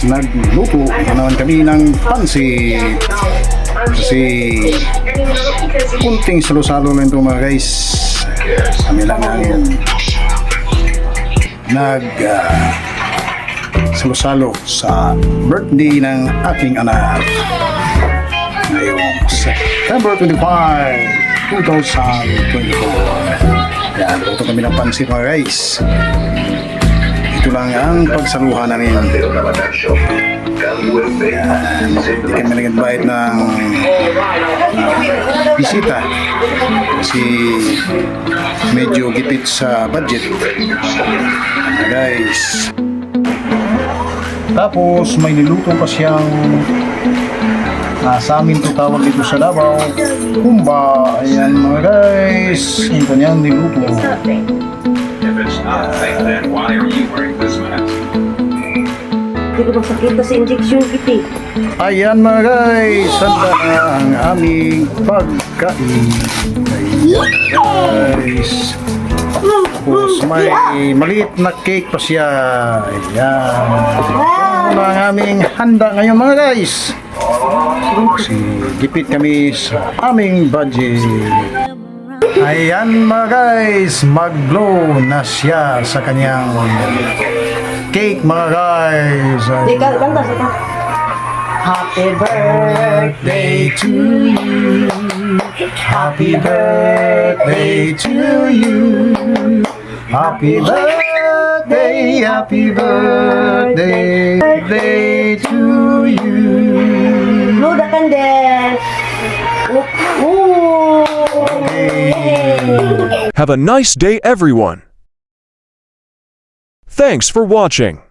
nagluto na naman kami ng pansit. Kasi kunting salo-salo lang ito mga guys. Kami lang ang salo-salo sa birthday ng aking anak ngayong September 25, 2024. Yan, luto kami ng pansit mga guys. Ito lang ang pagsaluhan namin. Hindi kami nag-invite ng bisita kasi medyo gipit sa budget guys. Tapos may niluto pa siyang sa amin ito tawag dito sa Davao, kumba. Ayan mga guys, yung kanyang niluto. If it's not fake, then why are you wearing this mask? Hindi ko masakita sa injection kiti. Ayan mga guys, handa na ang aming pagkain. Ayan guys. Tapos may maliit na cake pa siya. Ayan. Ito na ang aming handa ngayon mga guys. Kasi gipit kami sa aming budget. Ayan mga guys, mag-glow na siya sa kanyang cake mga guys. Di ka, kanta sa ka. Happy birthday to you. Happy birthday to you. Happy birthday, happy birthday, birthday to you. Blow the candle. Ooh. Have a nice day, everyone. Thanks for watching.